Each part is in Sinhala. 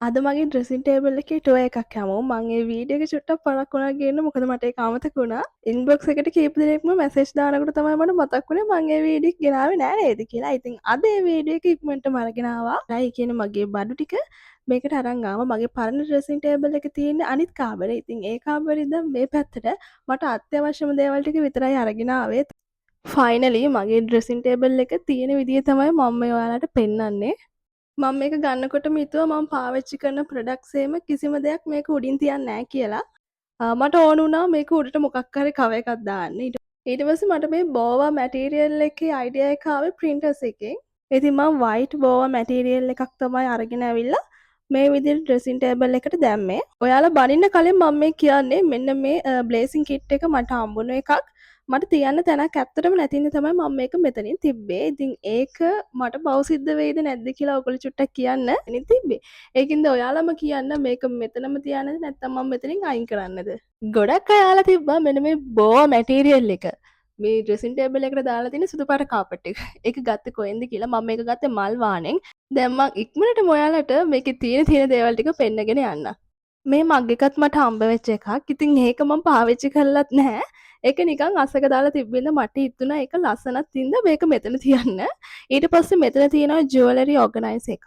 අද මගේ ඩ්‍රෙසින් ටේබල් එකේ ටෝ එකක් යමු. මම ඒ වීඩියෝ එක චුට්ටක් පරක් වුණා ගේන්න. මොකද මට ඒක අමතක වුණා. ඉන්බොක්ස් එකට කීප දෙනෙක්ම මැසේජ් දානකොට තමයි මට මතක් වුණේ මම ඒ වීඩියෝ එක ගෙනාවේ නෑ නේද කියලා. ඉතින් අද ඒ වීඩියෝ එක ඉක්මනටම අරගෙන ආවා. ඒ කියන්නේ මගේ බඩු ටික මේකට අරන් ආවා. මගේ පරණ ඩ්‍රෙසින් ටේබල් එක තියෙන්නේ අනිත් කාමරේ. ඉතින් ඒ කාමරේ ඉඳන් මේ පැත්තට මට අත්‍යවශ්‍යම දේවල් ටික විතරයි අරගෙන ආවේ. ෆයිනලි මගේ ඩ්‍රෙසින් ටේබල් එක තියෙන විදිය තමයි මම මේ ඔයාලට පෙන්වන්නේ. මම මේක ගන්නකොටම හිතුවා මම පාවිච්චි කරන ප්‍රොඩක්ට්ස් එහෙම කිසිම දෙයක් මේක උඩින් තියන්නේ නැහැ කියලා. මට ඕන වුණා මේක උඩට මොකක් හරි කව එකක් දාන්න. ඊට පස්සේ මට මේ බෝවා මැටීරියල් එකේ අයිඩියා එක ආවේ printers එකෙන්. ඉතින් මම white බෝවා මැටීරියල් එකක් තමයි අරගෙන ඇවිල්ලා මේ විදිහට ඩ්‍රෙසින් ටේබල් එකට දැම්මේ. ඔයාලා බනින්න කලින් මම මේ කියන්නේ මෙන්න මේ බ්ලේසින් කිට් එක මට හම්බුන එකක්. මට තියන්න තැනක් ඇත්තටම නැතිඳ තමයි මම මේක මෙතනින් තිබ්බේ. ඉතින් ඒක මට පව් සිද්ධ වෙයිද නැද්ද කියලා ඔයගොල්ලෝ චුට්ටක් කියන්න. ඉතින් තිබ්බේ. ඒකින්ද ඔයාලම කියන්න මේක මෙතනම තියන්නද නැත්නම් මම මෙතනින් අයින් කරන්නද? ගොඩක් අයාලා තිබ්බා මෙන්න මේ බෝවා මැටීරියල් එක. මේ ඩ්‍රෙසින් ටේබල් එකට දාලා තියෙන සුදු පාට කාපට් එක. ඒක ගත්තේ කොහෙන්ද කියලා මම මේක ගත්තේ මල් වාණෙන්. දැන් මම ඉක්මනටම ඔයාලට මේකේ තියෙන දේවල් ටික පෙන්නගෙන යන්න. මේ මග් එකත් මට හම්බ වෙච්ච එකක්. ඉතින් ඒක මම පාවිච්චි කරලත් නැහැ. ඒක නිකන් අසක දාලා තිබ්බින්ද මට හිතුණා ඒක ලස්සනක් තින්ද මේක මෙතන තියන්න. ඊට පස්සේ මෙතන තියෙනවා ජුවලරි ඕගනයිස් එකක්.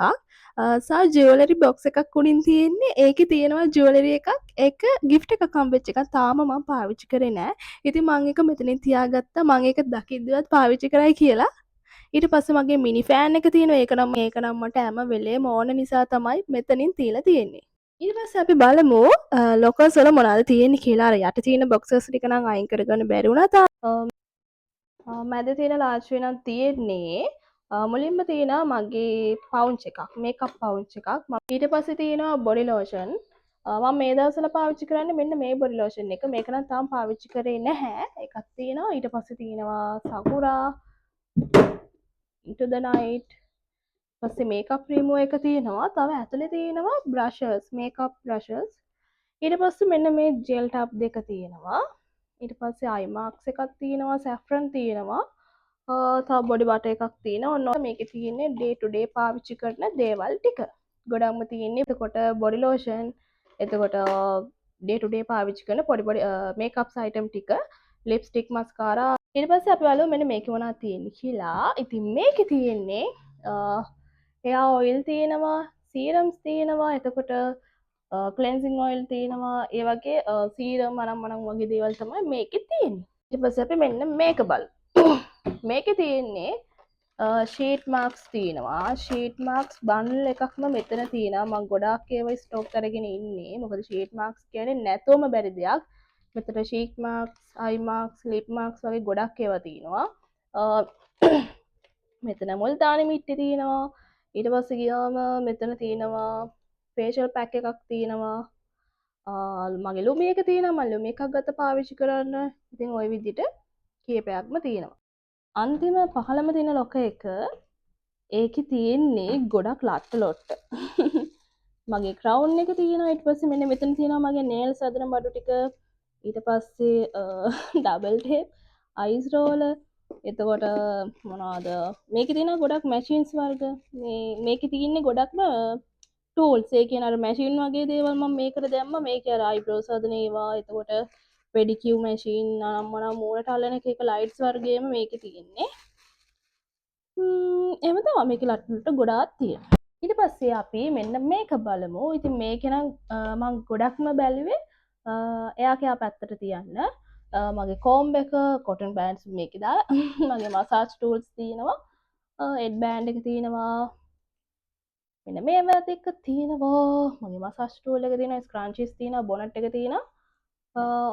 සහ ජුවලරි බොක්ස් එකක් උඩින් තියෙන්නේ. ඒකේ තියෙනවා ජුවලරි එකක්. ඒක gift එකක් හම්බෙච්ච එකක්. තාම මම පාවිච්චි කරේ නැහැ. ඉතින් මම ඒක මෙතනින් තියාගත්තා. මම ඒක දකිද්දිවත් පාවිච්චි කරයි කියලා. ඊට පස්සේ මගේ මිනි ෆෑන් එක තියෙනවා. ඒක නම් මට හැම වෙලේම ඕන නිසා තමයි මෙතනින් තියලා තියෙන්නේ. ඊට පස්සේ අපි බලමු ලොකර්ස් වල මොනවද තියෙන්නේ කියලා. අර යට තියෙන බොක්සස් ටික නම් අයින් කරගන්න බැරි වුණා. මැද තියෙන ලාර්ජ් වෙනක් තියෙන්නේ. මුලින්ම තියෙනවා මගේ පවුච් එකක්. මේකප් පවුච් එකක්. ඊට පස්සේ තියෙනවා බොඩි ලෝෂන්. මම මේ දවස්වල පාවිච්චි කරන්නේ මෙන්න මේ බොඩි ලෝෂන් එක. මේක නම් තාම පාවිච්චි කරේ නැහැ. එකක් තියෙනවා. ඊට පස්සේ තියෙනවා සකුරා into the night. පස්සේ මේකප් රිමූවර් එක තියෙනවා. තව ඇතුලේ තියෙනවා බ්‍රෂස්, මේකප් බ්‍රෂස්. ඊට පස්සේ මෙන්න මේ ජෙල් ටබ් දෙක තියෙනවා. ඊට පස්සේ අයි මාක්ස් එකක් තියෙනවා, සැෆ්‍රන් තියෙනවා. තව බොඩි බටර් එකක් තියෙනවා. ඔන්න මේකේ තියෙන්නේ ඩේ ටු ඩේ පාවිච්චි කරන දේවල් ටික. ගොඩක්ම තියෙන්නේ. එතකොට බොඩි ලෝෂන්, එතකොට ඩේ ටු ඩේ පාවිච්චි කරන පොඩි මේකප්ස් අයිටම් ටික, ලිප්ස්ටික්, මස්කාරා. ඊට පස්සේ අපි බලමු මෙන්න මේකේ මොනවද තියෙන්නේ කියලා. ඉතින් මේකේ තියෙන්නේ එයා ඔයිල් තියෙනවා, සීරම්ස් තියෙනවා, එතකොට ක්ලෙන්සින් ඔයිල් තියෙනවා, ඒ වගේ සීරම් මනම් වගේ දේවල් තමයි මේකේ තියෙන්නේ. ඊට පස්සේ අපි මෙන්න මේක බලමු. මේකේ තියෙන්නේ ෂීට් මාක්ස් තියෙනවා. ෂීට් මාක්ස් බන්ඩල් එකක්ම මෙතන තියෙනවා. මම ගොඩාක් ඒවා ස්ටොක් කරගෙන ඉන්නේ. මොකද ෂීට් මාක්ස් කියන්නේ නැතොම බැරි දෙයක්. මෙතන ෂීට් මාක්ස්, අයි මාක්ස්, ලිප් මාක්ස් වගේ ගොඩක් ඒවා තියෙනවා. මෙතන මුල්තානි මිට්ටි තියෙනවා. ඊට පස්සේ ගියාම මෙතන තියෙනවා ෆේෂල් පැක් එකක් තියෙනවා. මගේ ලුමි එක තියෙනවා. මම ලුමි එකක් ගත්ත පාවිච්චි කරන්න. ඉතින් ওই විදිහට කීපයක්ම තියෙනවා. අන්තිම පහළම තියෙන ලොක එක ඒකේ තියෙන්නේ ගොඩක් ලට්ට ලොට්ට. මගේ ක්‍රවුන් එක තියෙනවා. ඊට පස්සේ මෙන්න මෙතන තියෙනවා මගේ නේල්ස් හදන බඩු ටික. ඊට පස්සේ ඩබල් ටේප්, අයිස් රෝලර්, එතකොට මොනවද මේකේ තියෙන ගොඩක් මැෂින්ස් වර්ග. මේකේ තියෙන්නේ ගොඩක්ම ටූල්ස්. ඒ කියන්නේ අර මැෂින් වගේ දේවල් මම මේකට දැම්මා. මේකේ අර අයිබ්‍රෝස් හදන ඒවා, එතකොට පෙඩිකියු මැෂින්, මොනවා මූණට අල්ලන එක ලයිට්ස් වර්ගයේම මේකේ තියෙන්නේ. එහෙම තමයි මේකේ ලට්ට ගොඩාක් තියෙනවා. ඊට පස්සේ අපි මෙන්න මේක බලමු. ඉතින් මේක නම් මම ගොඩක්ම බැලුවේ එයා පැත්තට තියන්න. මගේ කෝම්බ් එක, කොටන් බෑන්ඩ්ස් මේකේ දාලා මගේ මසාජ් ටූල්ස් තියෙනවා. හෙඩ් බෑන්ඩ් එක තියෙනවා. මෙන්න මේවත් එක්ක තියෙනවා. මගේ මසාජ් ටූල් එක තියෙනවා, ස්ක්‍රන්චිස් තියෙනවා, බොනට් එක තියෙනවා.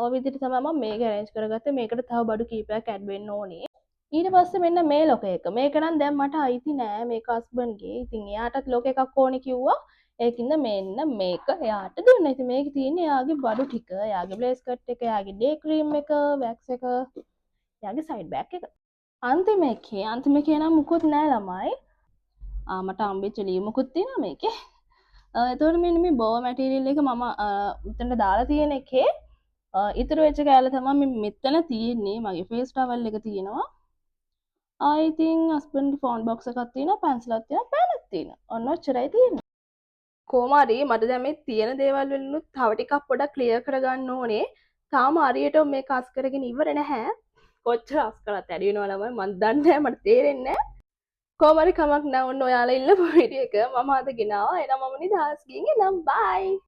ඔය විදිහට තමයි මම මේක arrange කරගත්තේ. මේකට තව බඩු කීපයක් ඇඩ් වෙන්න ඕනේ. ඊට පස්සේ මෙන්න මේ ලොක එක. මේක නම් දැන් මට අයිති නෑ මේක හස්බන්ඩ්ගේ. ඉතින් එයාටත් ලොක එකක් ඕනේ කිව්වා. ඒකින්ද මෙන්න මේක එයාට දුන්නා. ඉතින් මේකේ තියෙන්නේ එයාගේ බඩු ටික, එයාගේ බ්ලේස් කට් එක, එයාගේ ඩේ ක්‍රීම් එක, වැක්ස් එක, එයාගේ සයිඩ් බෑග් එක. අන්තිම එකේ නම් මුකුත් නෑ ළමයි. මට හම්බෙච්ච ලියුමකුත් තියෙනවා මේකේ. එතකොට මෙන්න මේ බෝව මැටීරියල් එක මම උතනට දාලා තියෙන එකේ ඉතුරු වෙච්ච කෑල්ල තමයි මෙතන තියෙන්නේ. මගේ ෆේස් ටවල් එක තියෙනවා. ඉතින් හස්බන්ඩ්ගේ ෆෝන් බොක්ස් එකක් තියෙනවා, පැන්සලක් තියෙනවා, පෑනක් තියෙනවා. ඔන්න ඔච්චරයි තියෙන්නේ. කොහොම හරි මට දැන් මේ තියෙන දේවල් වලිනුත් තව ටිකක් පොඩක් ක්ලියර් කරගන්න ඕනේ. තාම හරියට මේක අස් කරගෙන ඉවර නැහැ. කොච්චර අස් කරත් ඇඩි වෙනව ළමයි මන් දන්නේ නැහැ මට තේරෙන්නේ නැහැ. කොහොම හරි කමක් නැහැ. ඔන්න ඔයාලා ඉල්ලපු වීඩියෝ එක මම අද ගෙනාවා. එහෙනම් මම නිදහස් ගිහින් එනම් බයි.